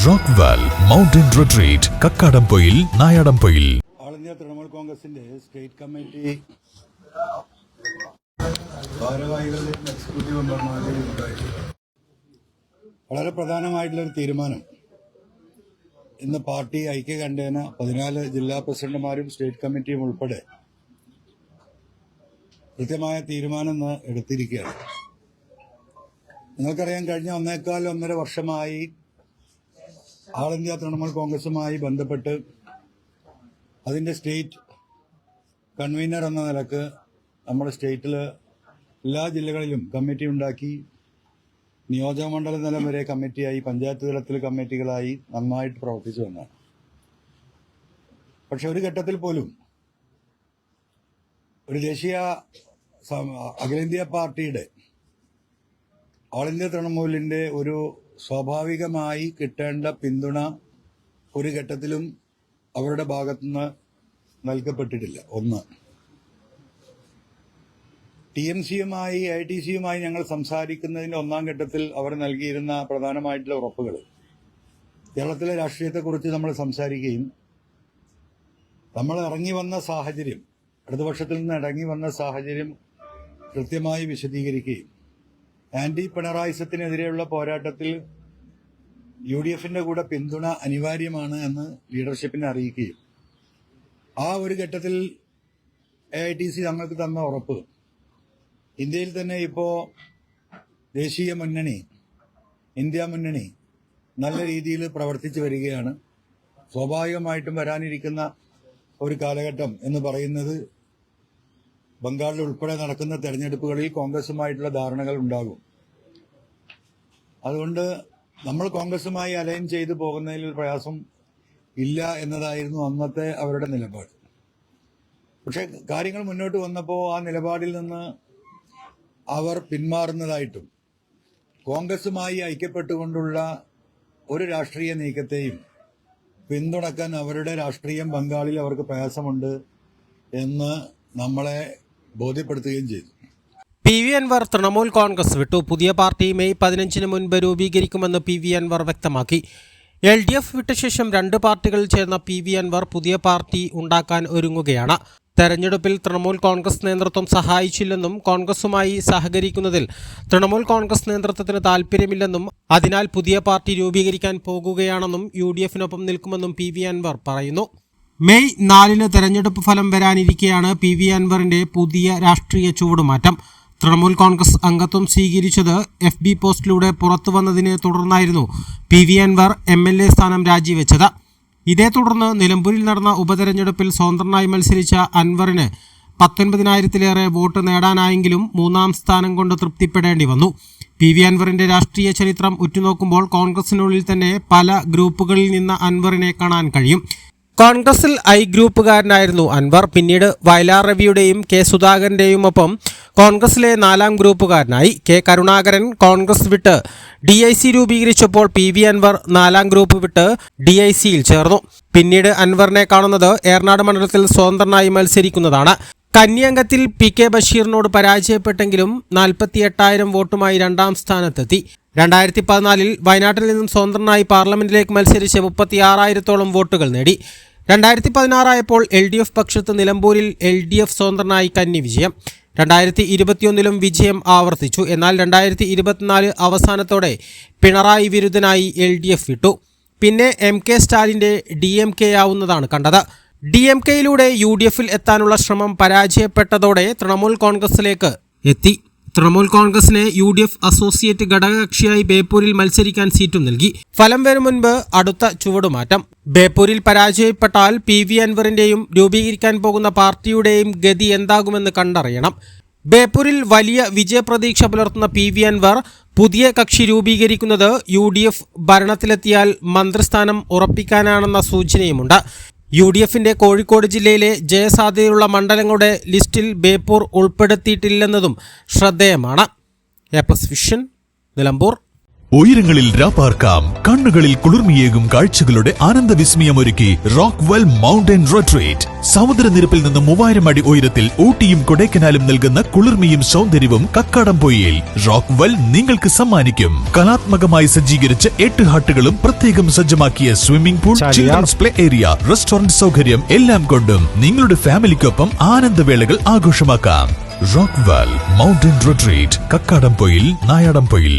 Rockvale mountain retreat Kakkadampoyil Nayadampoyil. All India Trinamool കോൺഗ്രസിന്റെ state committee ഭാരവാഹികളുടെയും executive മെമ്പർമാരുടെയും വളരെ പ്രധാനമായിട്ടുള്ളൊരു തീരുമാനം ഇന്ന് പാർട്ടി ഐക്യകണ്ഠേന 14 ജില്ലാ പ്രസിഡന്റുമാരും സ്റ്റേറ്റ് കമ്മിറ്റിയും ഉൾപ്പെടെ കൃത്യമായ തീരുമാനം ഇന്ന് എടുത്തിരിക്കുകയാണ്. നിങ്ങൾക്കറിയാം, കഴിഞ്ഞ 1.25 വർഷമായി ഓൾ ഇന്ത്യ തൃണമൂൽ കോൺഗ്രസുമായി ബന്ധപ്പെട്ട് അതിൻ്റെ സ്റ്റേറ്റ് കൺവീനർ എന്ന നിലക്ക് നമ്മുടെ സ്റ്റേറ്റിൽ എല്ലാ ജില്ലകളിലും കമ്മിറ്റി ഉണ്ടാക്കി, നിയോജകമണ്ഡല തലം വരെ കമ്മിറ്റിയായി, പഞ്ചായത്ത് തലത്തിൽ കമ്മിറ്റികളായി നന്നായിട്ട് പ്രവർത്തിച്ചു വന്നതാണ്. പക്ഷെ ഒരു ഘട്ടത്തിൽ പോലും ഒരു ദേശീയ അഖിലേന്ത്യാ പാർട്ടിയുടെ ഓൾ ഇന്ത്യ തൃണമൂലിൻ്റെ ഒരു സ്വാഭാവികമായി കിട്ടേണ്ട പിന്തുണ ഒരു ഘട്ടത്തിലും അവരുടെ ഭാഗത്തുനിന്ന് നൽകപ്പെട്ടിട്ടില്ല. ഒന്ന്, TMCയുമായി ITCയുമായി ഞങ്ങൾ സംസാരിക്കുന്നതിൻ്റെ 1ാം ഘട്ടത്തിൽ അവർ നൽകിയിരുന്ന പ്രധാനമായിട്ടുള്ള ഉറപ്പുകൾ, കേരളത്തിലെ രാഷ്ട്രീയത്തെക്കുറിച്ച് നമ്മൾ സംസാരിക്കുകയും നമ്മൾ ഇറങ്ങി വന്ന സാഹചര്യം, ഇടതുപക്ഷത്തിൽ നിന്ന് ഇറങ്ങി വന്ന സാഹചര്യം കൃത്യമായി വിശദീകരിക്കുകയും ആന്റി പിണറായിസത്തിനെതിരെയുള്ള പോരാട്ടത്തിൽ UDFന്റെ കൂടെ പിന്തുണ അനിവാര്യമാണ് എന്ന് ലീഡർഷിപ്പിനെ അറിയിക്കുകയും ആ ഒരു ഘട്ടത്തിൽ AITC ഞങ്ങൾക്ക് തന്ന ഉറപ്പ്, ഇന്ത്യയിൽ തന്നെ ഇപ്പോൾ ദേശീയ മുന്നണി, ഇന്ത്യ മുന്നണി നല്ല രീതിയിൽ പ്രവർത്തിച്ചു വരികയാണ്. സ്വാഭാവികമായിട്ടും വരാനിരിക്കുന്ന ഒരു കാലഘട്ടം എന്ന് പറയുന്നത് ബംഗാളിൽ ഉൾപ്പെടെ നടക്കുന്ന തെരഞ്ഞെടുപ്പുകളിൽ കോൺഗ്രസുമായിട്ടുള്ള ധാരണകൾ ഉണ്ടാകും. അതുകൊണ്ട് നമ്മൾ കോൺഗ്രസുമായി അലൈൻ ചെയ്തു പോകുന്നതിൽ ഒരു പ്രയാസം ഇല്ല എന്നതായിരുന്നു അന്നത്തെ അവരുടെ നിലപാട്. പക്ഷെ കാര്യങ്ങൾ മുന്നോട്ട് വന്നപ്പോൾ ആ നിലപാടിൽ നിന്ന് അവർ പിന്മാറുന്നതായിട്ടും കോൺഗ്രസുമായി ഐക്യപ്പെട്ടുകൊണ്ടുള്ള ഒരു രാഷ്ട്രീയ നീക്കത്തെയും പിന്തുണക്കാൻ അവരുടെ രാഷ്ട്രീയം ബംഗാളിൽ അവർക്ക് പ്രയാസമുണ്ട് എന്ന് നമ്മളെ ബോധ്യപ്പെടുത്തുകയും ചെയ്തു. PV അൻവർ തൃണമൂൽ കോൺഗ്രസ് വിട്ടു. പുതിയ പാർട്ടി മെയ് 15 മുൻപ് രൂപീകരിക്കുമെന്ന് PV അൻവർ വ്യക്തമാക്കി. LDF വിട്ട ശേഷം 2 പാർട്ടികളിൽ ചേർന്ന PV അൻവർ പുതിയ പാർട്ടി ഉണ്ടാക്കാൻ ഒരുങ്ങുകയാണ്. തെരഞ്ഞെടുപ്പിൽ തൃണമൂൽ കോൺഗ്രസ് നേതൃത്വം സഹായിച്ചില്ലെന്നും കോൺഗ്രസുമായി സഹകരിക്കുന്നതിൽ തൃണമൂൽ കോൺഗ്രസ് നേതൃത്വത്തിന് താൽപ്പര്യമില്ലെന്നും അതിനാൽ പുതിയ പാർട്ടി രൂപീകരിക്കാൻ പോകുകയാണെന്നും UDFനൊപ്പം നിൽക്കുമെന്നും PV അൻവർ പറയുന്നു. മെയ് 4 തെരഞ്ഞെടുപ്പ് ഫലം വരാനിരിക്കെയാണ് PV അൻവറിന്റെ പുതിയ രാഷ്ട്രീയ ചുവടുമാറ്റം. തൃണമൂൽ കോൺഗ്രസ് അംഗത്വം സ്വീകരിച്ചത് FB പോസ്റ്റിലൂടെ പുറത്തു വന്നതിനെ തുടർന്നായിരുന്നു PV അൻവർ MLA സ്ഥാനം രാജിവെച്ചത്. ഇതേ തുടർന്ന് നിലമ്പൂരിൽ നടന്ന ഉപതെരഞ്ഞെടുപ്പിൽ സ്വതന്ത്രനായി മത്സരിച്ച അൻവറിന് 19,000-ലേറെ വോട്ട് നേടാനായെങ്കിലും 3ാം സ്ഥാനം കൊണ്ട് തൃപ്തിപ്പെടേണ്ടി വന്നു. PV അൻവറിന്റെ രാഷ്ട്രീയ ചരിത്രം ഉറ്റുനോക്കുമ്പോൾ കോൺഗ്രസിനുള്ളിൽ തന്നെ പല ഗ്രൂപ്പുകളിൽ നിന്ന് അൻവറിനെ കാണാൻ കഴിയും. കോൺഗ്രസിൽ I ഗ്രൂപ്പുകാരനായിരുന്നു അൻവർ. പിന്നീട് വയലാർ രവിയുടെയും K സുധാകരന്റെയും ഒപ്പം കോൺഗ്രസിലെ 4ാം ഗ്രൂപ്പുകാരനായി. K കരുണാകരൻ കോൺഗ്രസ് വിട്ട് DIC രൂപീകരിച്ചപ്പോൾ PV അൻവർ 4ാം ഗ്രൂപ്പ് വിട്ട് DICയിൽ ചേർന്നു. പിന്നീട് അൻവറിനെ കാണുന്നത് ഏറനാട് മണ്ഡലത്തിൽ സ്വതന്ത്രനായി മത്സരിക്കുന്നതാണ്. കന്യാംഗത്തിൽ PK ബഷീറിനോട് പരാജയപ്പെട്ടെങ്കിലും 48,000 വോട്ടുമായി 2ാം സ്ഥാനത്തെത്തി. 2014 വയനാട്ടിൽ നിന്നും സ്വതന്ത്രനായി പാർലമെന്റിലേക്ക് മത്സരിച്ച് 36,000-ഓളം വോട്ടുകൾ നേടി. 2016 ആയപ്പോൾ LDF പക്ഷത്ത് നിലമ്പൂരിൽ LDF സ്വതന്ത്രനായി കന്നി വിജയം. 2021 വിജയം ആവർത്തിച്ചു. എന്നാൽ 2024 അവസാനത്തോടെ പിണറായി വിരുദ്ധനായി LDF വിട്ടു. പിന്നെ MK സ്റ്റാലിൻ്റെ DMK ആവുന്നതാണ് കണ്ടത്. DMKയിലൂടെ UDFൽ എത്താനുള്ള ശ്രമം പരാജയപ്പെട്ടതോടെ തൃണമൂൽ കോൺഗ്രസിലേക്ക് എത്തി. തൃണമൂൽ കോൺഗ്രസിനെ UDF അസോസിയേറ്റ് ഘടകകക്ഷിയായി ബേപ്പൂരിൽ മത്സരിക്കാൻ സീറ്റും നൽകി. ഫലം വരും മുൻപ് അടുത്ത ചുവടുമാറ്റം. ബേപ്പൂരിൽ പരാജയപ്പെട്ടാൽ PV അൻവറിന്റെയും രൂപീകരിക്കാൻ പോകുന്ന പാർട്ടിയുടെയും ഗതി എന്താകുമെന്ന് കണ്ടറിയണം. ബേപ്പൂരിൽ വലിയ വിജയപ്രതീക്ഷ പുലർത്തുന്ന PV അൻവർ പുതിയ കക്ഷി രൂപീകരിക്കുന്നത് UDF ഭരണത്തിലെത്തിയാൽ മന്ത്രിസ്ഥാനം ഉറപ്പിക്കാനാണെന്ന സൂചനയുമുണ്ട്. UDFന്റെ കോഴിക്കോട് ജില്ലയിലെ ജയസാധ്യതയുള്ള മണ്ഡലങ്ങളുടെ ലിസ്റ്റിൽ ബേപ്പൂർ ഉൾപ്പെടുത്തിയിട്ടില്ലെന്നതും ശ്രദ്ധേയമാണ്. A+ vision, Nilambur. ഉയരങ്ങളിൽ രാപ്പാർക്കാം, കണ്ണുകളിൽ കുളിർമിയേകും കാഴ്ചകളുടെ ആനന്ദവിസ്മയമൊരുക്കി റോക്ക്വെൽ മൗണ്ടൻ റിട്രീറ്റ്. സമുദ്രനിരപ്പിൽ നിന്ന് 3000 അടി ഉയരത്തിൽ ഊട്ടിയും കൊടൈക്കനാലും നൽകുന്ന കുളിർമയും സൗന്ദര്യവും കക്കാടംപൊയിൽ റോക്ക്വെൽ നിങ്ങൾക്ക് സമ്മാനിക്കും. കലാത്മകമായി സജ്ജീകരിച്ച 8 ഹട്ടുകളും പ്രത്യേകം സജ്ജമാക്കിയ swimming pool, children's play area, restaurant സൗകര്യം എല്ലാം കൊണ്ടും നിങ്ങളുടെ ഫാമിലിക്കൊപ്പം ആനന്ദവേളകൾ ആഘോഷമാക്കാം. Rockwell mountain retreat, Kakkadampoyil, Nayadampoyil.